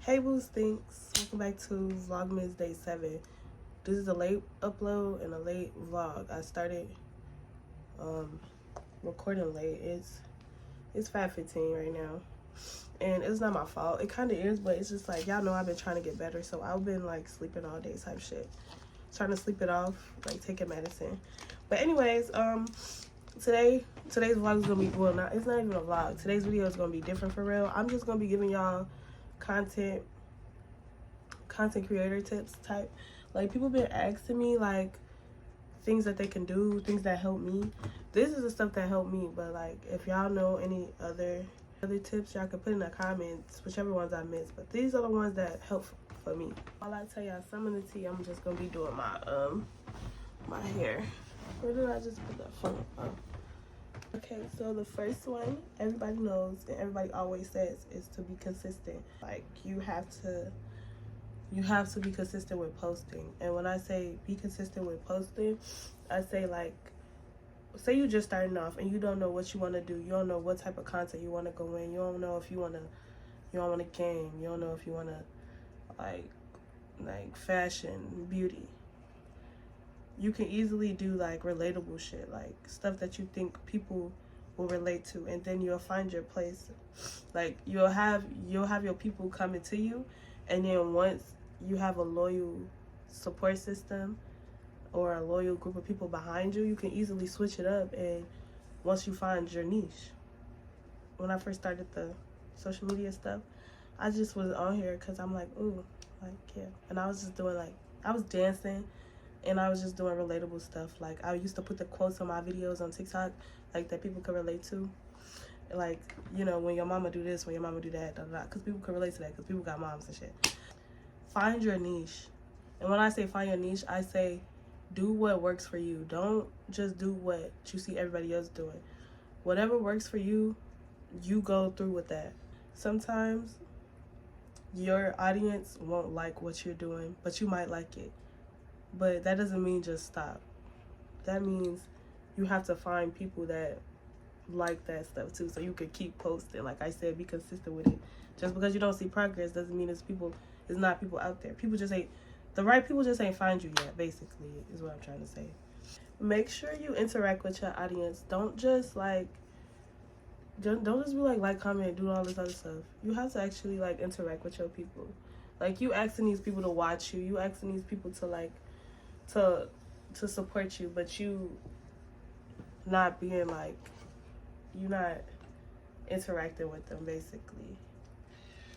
Hey boo stinks, welcome back to Vlogmas day 7. This is a late upload and a late vlog. I started recording late. It's 5:15 right now, and it's not my fault. It kind of is, but it's just like, y'all know I've been trying to get better, so I've been like sleeping all day type shit, trying to sleep it off, like taking medicine. But anyways, today's vlog is gonna be, well, not, it's not even a vlog. Today's video is gonna be different for real. I'm just gonna be giving y'all content creator tips type. Like, people been asking me like things that they can do, things that help me. This is the stuff that helped me, but like if y'all know any other tips, y'all can put in the comments, whichever ones I missed, but these are the ones that help for me. While I tell y'all some of the tea, I'm just gonna be doing my hair. Where did I just put that phone? Oh. Okay, so the first one everybody knows and everybody always says is to be consistent. Like, you have to be consistent with posting. And when I say be consistent with posting, I say, like, say you just starting off and you don't know what you want to do. You don't know what type of content you want to go in. You don't know if you don't want to game. You don't know if you want to like fashion, beauty. You can easily do like relatable shit, like stuff that you think people will relate to, and then you'll find your place. Like, you'll have your people coming to you, and then once you have a loyal support system or a loyal group of people behind you, you can easily switch it up. And once you find your niche, when I first started the social media stuff, I just was on here because I'm like, ooh, like, yeah. And I was just doing, like, I was dancing and I was just doing relatable stuff. Like, I used to put the quotes on my videos on TikTok, like, that people could relate to. Like, you know, when your mama do this, when your mama do that, because people could relate to that, because people got moms and shit. Find your niche. And when I say find your niche, I say do what works for you. Don't just do what you see everybody else doing. Whatever works for you, you go through with that. Sometimes your audience won't like what you're doing, but you might like it. But that doesn't mean just stop. That means you have to find people that like that stuff too, so you could keep posting. Like I said, be consistent with it. Just because you don't see progress doesn't mean it's not people out there. People just ain't, the right people just ain't find you yet, basically, is what I'm trying to say. Make sure you interact with your audience. Don't just like, don't just be like, comment, do all this other stuff. You have to actually like interact with your people. Like, you asking these people to watch you, you asking these people to like to support you, but you not being like, you not interacting with them, basically.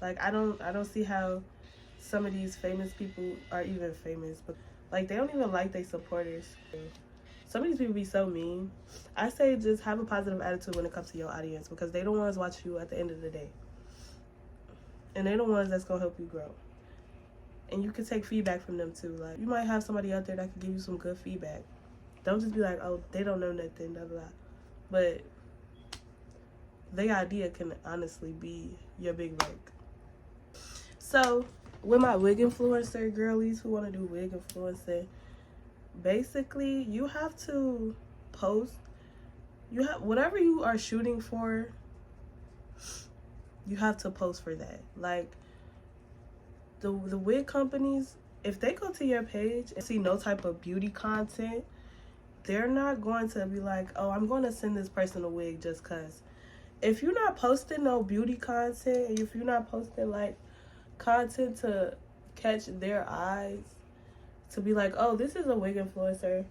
Like, I don't see how some of these famous people are even famous, but like, they don't even like their supporters. Some of these people be so mean. I say just have a positive attitude when it comes to your audience, because they the ones watch you at the end of the day, and they're the ones that's gonna help you grow. And you can take feedback from them too. Like, you might have somebody out there that can give you some good feedback. Don't just be like, oh, they don't know nothing, blah, blah, blah. But their idea can honestly be your big break. So, with my wig influencer girlies who want to do wig influencing, basically, you have to post. You have, whatever you are shooting for, you have to post for that. Like, the wig companies, if they go to your page and see no type of beauty content, they're not going to be like, oh, I'm going to send this person a wig just because. If you're not posting no beauty content, if you're not posting like content to catch their eyes, to be like, oh, this is a wig influencer,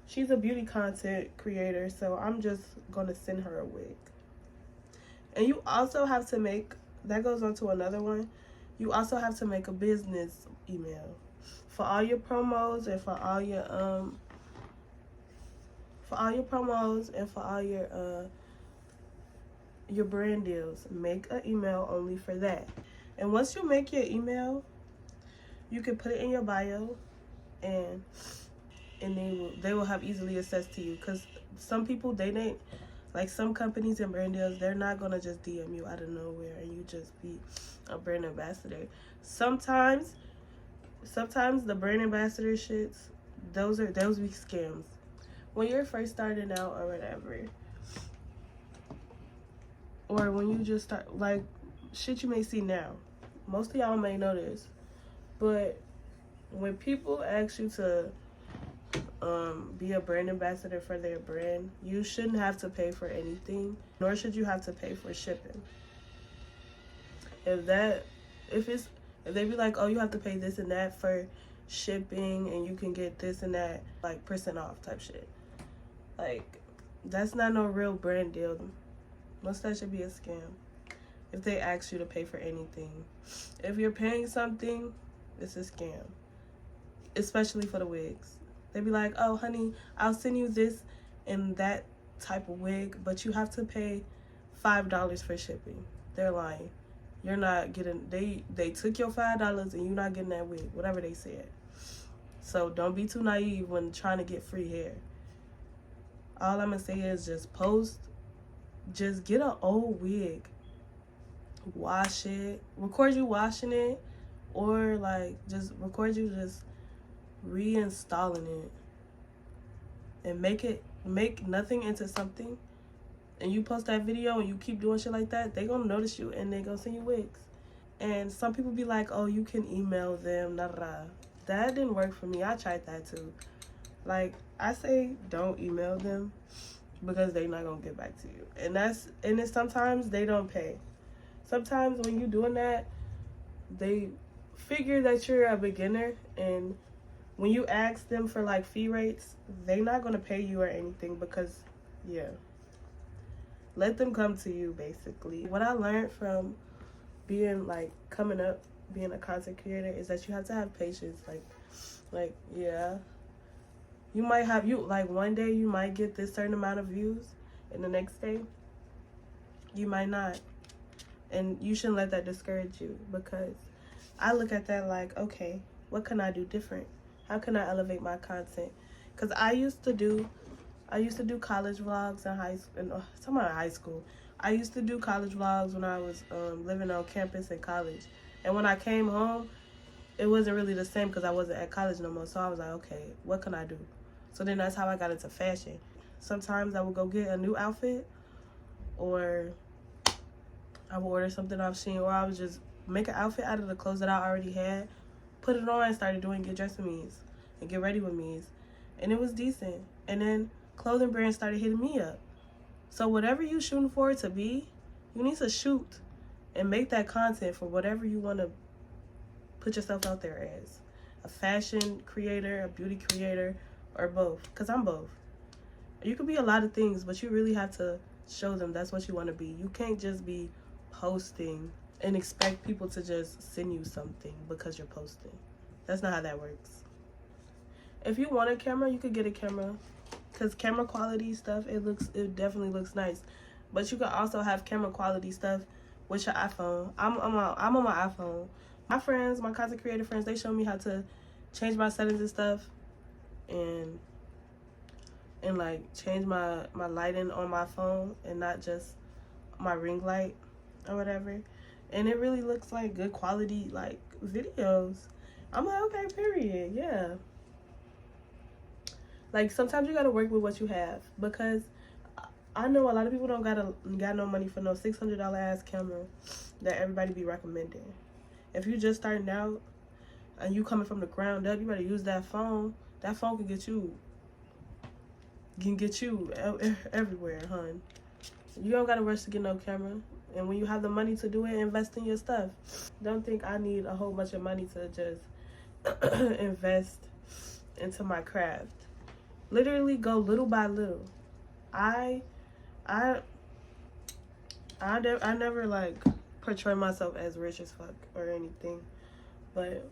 she's a beauty content creator, so I'm just going to send her a wig. And you also have to make, that goes on to another one, you also have to make a business email for all your promos and for all your promos and for all your brand deals. Make an email only for that. And once you make your email, you can put it in your bio, and they will have easily access to you. Because some people, they like, some companies and brand deals, they're not gonna just DM you out of nowhere and you just be a brand ambassador. Sometimes the brand ambassador shits, those be scams. When you're first starting out or whatever, or when you just start, like, shit you may see now, most of y'all may know this, but when people ask you to be a brand ambassador for their brand, you shouldn't have to pay for anything, nor should you have to pay for shipping. If they be like, oh, you have to pay this and that for shipping, and you can get this and that, like, percent off type shit, like, that's not no real brand deal. Most of that should be a scam if they ask you to pay for anything. If you're paying something, it's a scam, especially for the wigs. They be like, oh honey, I'll send you this and that type of wig, but you have to pay $5 for shipping. They're lying. You're not getting, they took your $5 and you're not getting that wig, whatever they said. So don't be too naive when trying to get free hair. All I'm gonna say is just post, just get an old wig, wash it, record you washing it, or like just record you just reinstalling it, and make nothing into something, and you post that video and you keep doing shit like that, they gonna notice you and they gonna send you wigs. And some people be like, oh, you can email them, nah, nah. That didn't work for me. I tried that too. Like, I say don't email them because they not gonna get back to you, and then sometimes they don't pay. Sometimes when you doing that, they figure that you're a beginner, and when you ask them for like fee rates, they not gonna pay you or anything, because yeah, let them come to you. Basically, what I learned from being like coming up, being a content creator, is that you have to have patience. Like yeah, you might have, like one day you might get this certain amount of views, and the next day you might not, and you shouldn't let that discourage you, because I look at that like, okay, what can I do different? How can I elevate my content? Because I used to do college vlogs in high school. I used to do college vlogs when I was living on campus in college. And when I came home, it wasn't really the same because I wasn't at college no more. So I was like, okay, what can I do? So then that's how I got into fashion. Sometimes I would go get a new outfit, or I would order something off Shein, or I would just make an outfit out of the clothes that I already had, put it on, and started doing Get Dressed With Me's and Get Ready With Me's. And it was decent. And then clothing brands started hitting me up. So whatever you shooting for it to be, you need to shoot and make that content for whatever you want to put yourself out there as. A fashion creator, a beauty creator, or both. Because I'm both. You could be a lot of things, but you really have to show them that's what you want to be. You can't just be posting and expect people to just send you something because you're posting. That's not how that works. If you want a camera, you could get a camera, because camera quality stuff, it definitely looks nice. But you can also have camera quality stuff with your iPhone. I'm on my iPhone. My friends, my content creator friends, they show me how to change my settings and stuff, and like change my lighting on my phone, and not just my ring light or whatever. And it really looks like good quality like videos. I'm like, okay, period. Yeah. Like, sometimes you gotta work with what you have, because I know a lot of people don't got no money for no $600 ass camera that everybody be recommending. If you just starting out and you coming from the ground up, you better use that phone. That phone can get you everywhere, hun. You don't gotta rush to get no camera. And when you have the money to do it, invest in your stuff. Don't think I need a whole bunch of money to just invest into my craft. Literally go little by little. I never like portray myself as rich as fuck or anything, but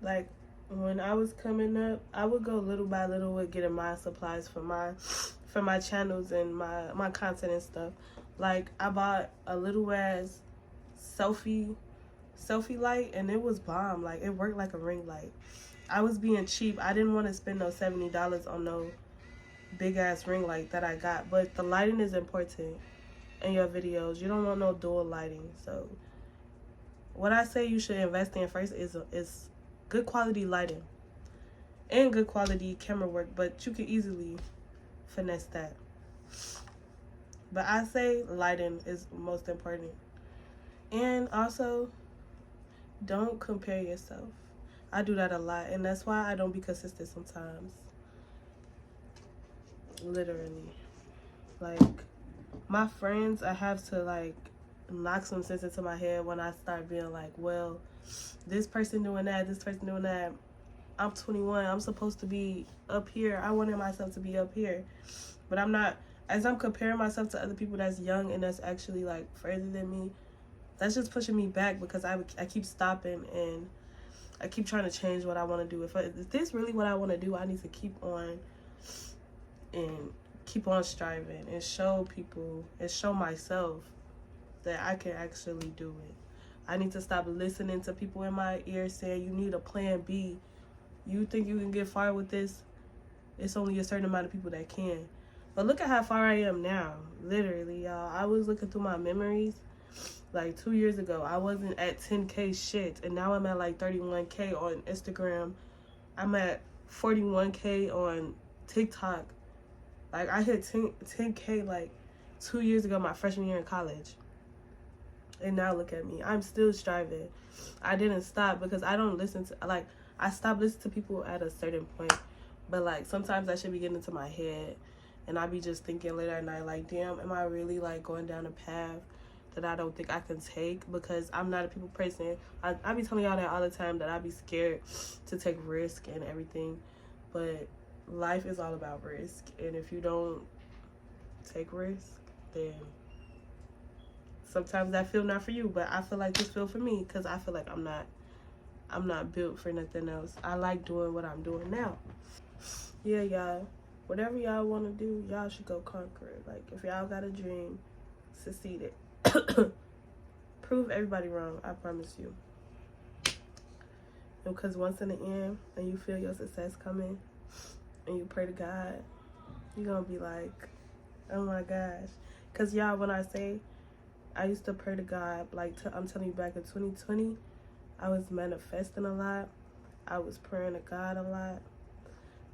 like when I was coming up, I would go little by little with getting my supplies for my channels and my content and stuff. Like, I bought a little ass selfie light, and it was bomb. Like, it worked like a ring light. I was being cheap. I didn't want to spend no $70 on no big ass ring light that I got. But the lighting is important in your videos. You don't want no dual lighting. So what I say you should invest in first is good quality lighting and good quality camera work. But you can easily finesse that. But I say lighting is most important. And also, Don't compare yourself. I do that a lot, and that's why I don't be consistent sometimes. Literally. Like, my friends, I have to, like, knock some sense into my head when I start being like, well, this person doing that, this person doing that. I'm 21. I'm supposed to be up here. I wanted myself to be up here. But I'm not. As I'm comparing myself to other people that's young and that's actually, like, further than me, that's just pushing me back because I keep stopping and I keep trying to change what I want to do. If this really what I want to do, I need to keep on and keep on striving and show people and show myself that I can actually do it. I need to stop listening to people in my ear saying you need a plan B. You think you can get far with this? It's only a certain amount of people that can. But look at how far I am now. Literally, y'all. I was looking through my memories. Like 2 years ago, I wasn't at 10K shit. And now I'm at like 31K on Instagram. I'm at 41K on TikTok. Like, I hit 10K like 2 years ago, my freshman year in college. And now look at me. I'm still striving. I didn't stop because I don't listen to, like, I stopped listening to people at a certain point. But, like, sometimes I should be getting into my head. And I be just thinking late at night, like, damn, am I really, like, going down a path that I don't think I can take? Because I'm not a people person. I be telling y'all that all the time, that I be scared to take risk and everything. But life is all about risk. And if you don't take risk, then sometimes that feel not for you. But I feel like this feel for me because I feel like I'm not built for nothing else. I like doing what I'm doing now. Yeah, y'all. Whatever y'all want to do, y'all should go conquer it. Like, if y'all got a dream, succeed it. Prove everybody wrong, I promise you. Because once in the end, and you feel your success coming, and you pray to God, you're going to be like, oh my gosh. Because y'all, when I say, I used to pray to God, like, I'm telling you, back in 2020, I was manifesting a lot. I was praying to God a lot.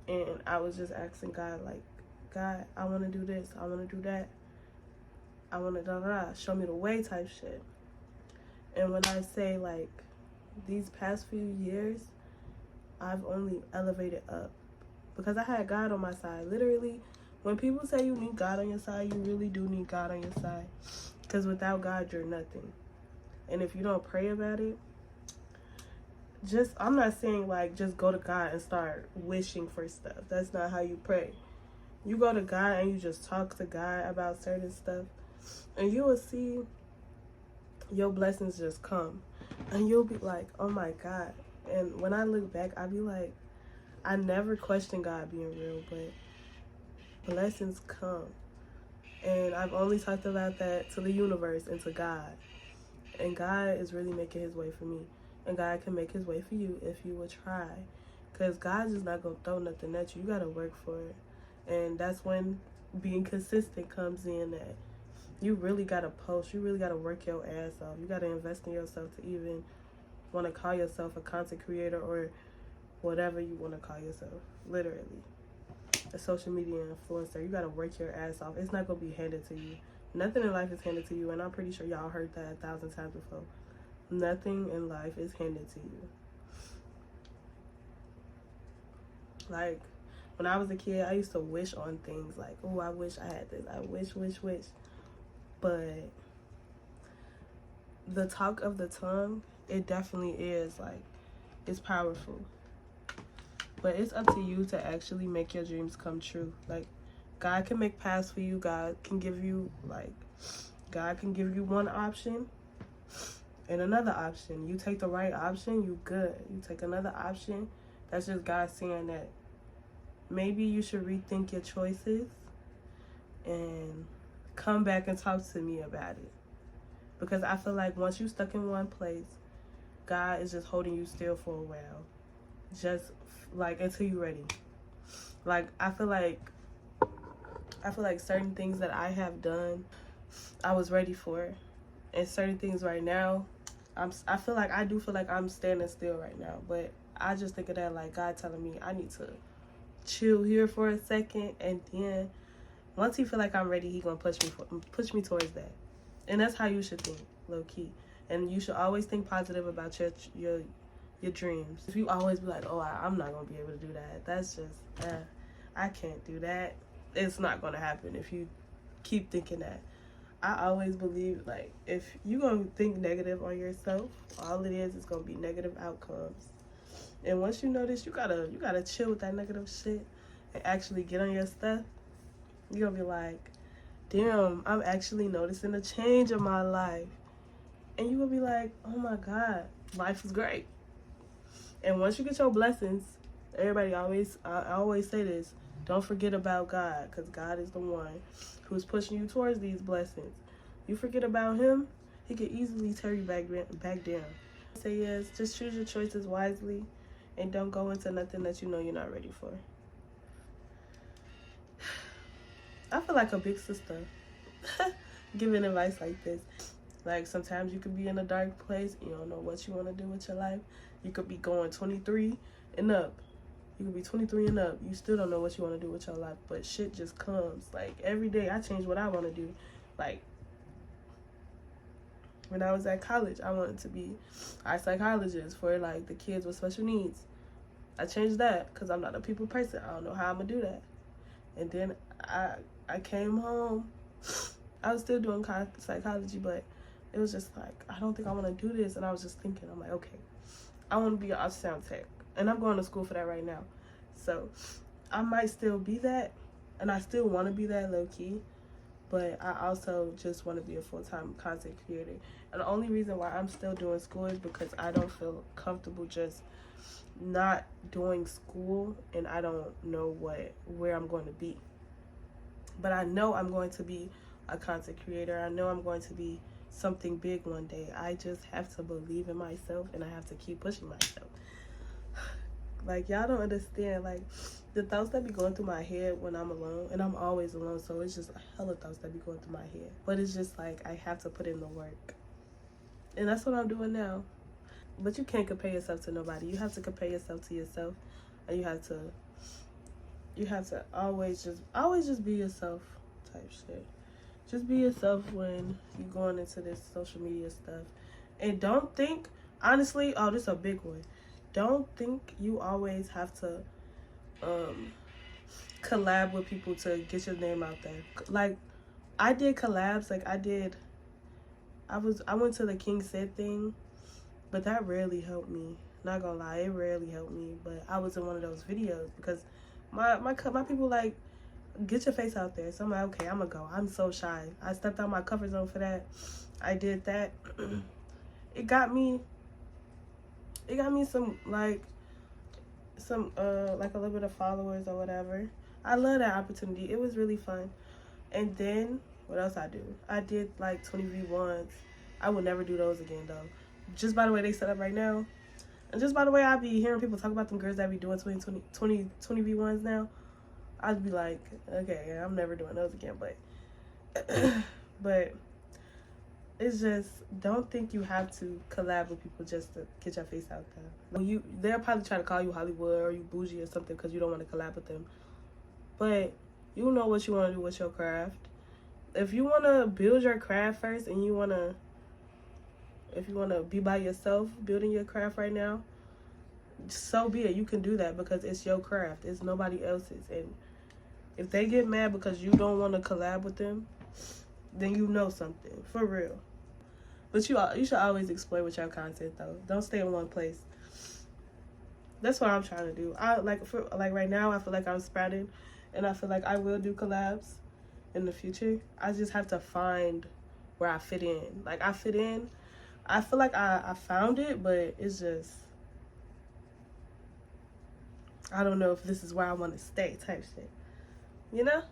And I was just asking God, like, God, I want to do this. I want to do that. I want to show me the way type shit. And when I say, like, these past few years, I've only elevated up. Because I had God on my side. Literally, when people say you need God on your side, you really do need God on your side. Because without God, you're nothing. And if you don't pray about it, I'm not saying, like, just go to God and start wishing for stuff. That's not how you pray. You go to God and you just talk to God about certain stuff. And you will see your blessings just come. And you'll be like, oh my God. And when I look back, I be like, I never questioned God being real, but blessings come. And I've only talked about that to the universe and to God. And God is really making his way for me. And God can make his way for you if you will try. Because God's just not going to throw nothing at you. You got to work for it. And that's when being consistent comes in, that you really got to post. You really got to work your ass off. You got to invest in yourself to even want to call yourself a content creator or whatever you want to call yourself. Literally. A social media influencer. You got to work your ass off. It's not going to be handed to you. Nothing in life is handed to you. And I'm pretty sure y'all heard that 1,000 times before. Nothing in life is handed to you. Like, when I was a kid, I used to wish on things. Like, oh, I wish I had this. I wish. But the talk of the tongue, it definitely is, like, it's powerful. But it's up to you to actually make your dreams come true. Like, God can make paths for you. God can give you one option and another option. You take the right option, you good. You take another option, that's just God saying that maybe you should rethink your choices and come back and talk to me about it. Because I feel like once you're stuck in one place, God is just holding you still for a while. Just, like, until you're ready. Like, I feel like certain things that I have done, I was ready for. And certain things right now, I do feel like I'm standing still right now. But I just think of that like God telling me I need to chill here for a second, and then once he feel like I'm ready, he gonna push me towards that. And that's how you should think, low key. And you should always think positive about your dreams. If you always be like, oh, I'm not gonna be able to do that, that's just I can't do that, it's not gonna happen if you keep thinking that. I always believe, like, if you gonna think negative on yourself, all it is gonna be negative outcomes. And once you notice, you gotta chill with that negative shit and actually get on your stuff. You're gonna be like, damn, I'm actually noticing a change in my life. And you will be like, oh my God, life is great. And once you get your blessings, I always say this, don't forget about God, because God is the one who's pushing you towards these blessings. You forget about him, he could easily tear you back down. Say yes, just choose your choices wisely and don't go into nothing that you know you're not ready for. I feel like a big sister giving advice like this. Like, sometimes you could be in a dark place, you don't know what you want to do with your life. You could be going 23 and up. You could be 23 and up. You still don't know what you want to do with your life, but shit just comes. Like, every day I change what I want to do. Like, when I was at college, I wanted to be a psychologist for, like, the kids with special needs. I changed that because I'm not a people person. I don't know how I'm going to do that. And then I came home. I was still doing psychology, but it was just like, I don't think I want to do this. And I was just thinking, I'm like, okay, I want to be an ultrasound tech. And I'm going to school for that right now. So I might still be that. And I still want to be that low-key. But I also just want to be a full-time content creator. And the only reason why I'm still doing school is because I don't feel comfortable just not doing school. And I don't know where I'm going to be. But I know I'm going to be a content creator. I know I'm going to be something big one day. I just have to believe in myself, and I have to keep pushing myself. Like, y'all don't understand, like, the thoughts that be going through my head when I'm alone, and I'm always alone, so it's just a hella thoughts that be going through my head. But it's just like, I have to put in the work. And that's what I'm doing now. But you can't compare yourself to nobody. You have to compare yourself to yourself, and you have to always just be yourself type shit. Just be yourself when you're going into this social media stuff. And don't think, honestly, oh, this is a big one. Don't think you always have to collab with people to get your name out there. Like, I did collabs, like I went to the King Said thing, but that rarely helped me. Not gonna lie, it rarely helped me. But I was in one of those videos because my people like, get your face out there. So I'm like, okay, I'm gonna go. I'm so shy. I stepped out my comfort zone for that. I did that. It got me some like a little bit of followers or whatever. I love that opportunity. It was really fun. And then what else I do? I did like 20 V1s. I would never do those again though. Just by the way they set up right now. And just by the way I be hearing people talk about them girls that be doing 20 V1s now. I'd be like, okay, I'm never doing those again, but but it's just, don't think you have to collab with people just to get your face out there. They'll probably try to call you Hollywood or you bougie or something because you don't want to collab with them. But you know what you want to do with your craft. If you want to build your craft first and if you want to be by yourself building your craft right now, so be it. You can do that because it's your craft. It's nobody else's. And if they get mad because you don't want to collab with them, then you know something, for real. But you should always explore with your content though. Don't stay in one place. That's what I'm trying to do. Right now, I feel like I'm sprouting, and I feel like I will do collabs in the future. I just have to find where I fit in. Like, I fit in. I feel like I found it, but it's just, I don't know if this is where I want to stay type shit. You know?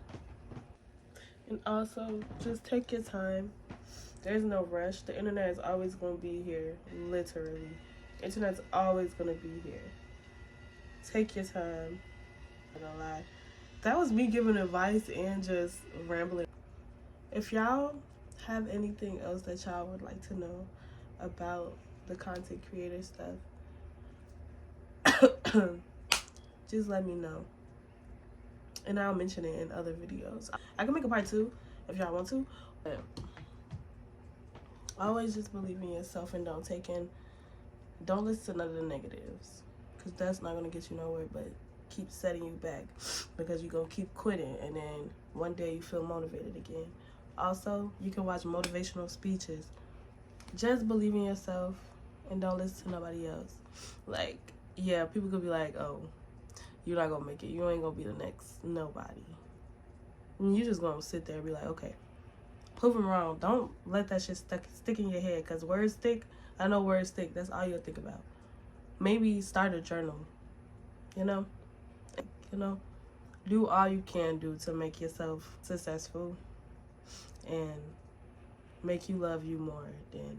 And also, just take your time. There's no rush. The internet is always going to be here. Literally. The internet's always going to be here. Take your time. I'm not gonna lie. That was me giving advice and just rambling. If y'all have anything else that y'all would like to know about the content creator stuff, just let me know. And I'll mention it in other videos. I can make a part 2 if y'all want to. Always just believe in yourself and don't listen to none of the negatives, because that's not going to get you nowhere, but keep setting you back, because you're going to keep quitting, and then one day you feel motivated again. Also, you can watch motivational speeches. Just believe in yourself and don't listen to nobody else. Like, yeah, people could be like, oh, you're not going to make it. You ain't going to be the next nobody. And you just going to sit there and be like, okay, prove them wrong. Don't let that shit stick in your head, because words stick. I know words stick. That's all you'll think about. Maybe start a journal. You know, do all you can do to make yourself successful and make you love you more. Then,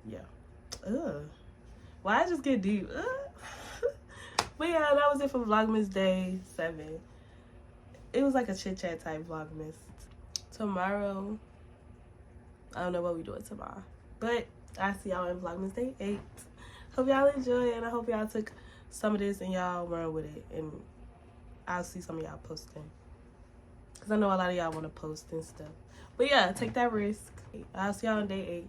yeah. Why I just get deep? But yeah, that was it for Vlogmas Day 7. It was like a chit chat type Vlogmas. Tomorrow, I don't know what we doing tomorrow, but I see y'all in Vlogmas Day 8. Hope y'all enjoy, and I hope y'all took some of this and y'all run with it, and I'll see some of y'all posting, because I know a lot of y'all want to post and stuff. But yeah, take that risk. I'll see y'all on day 8.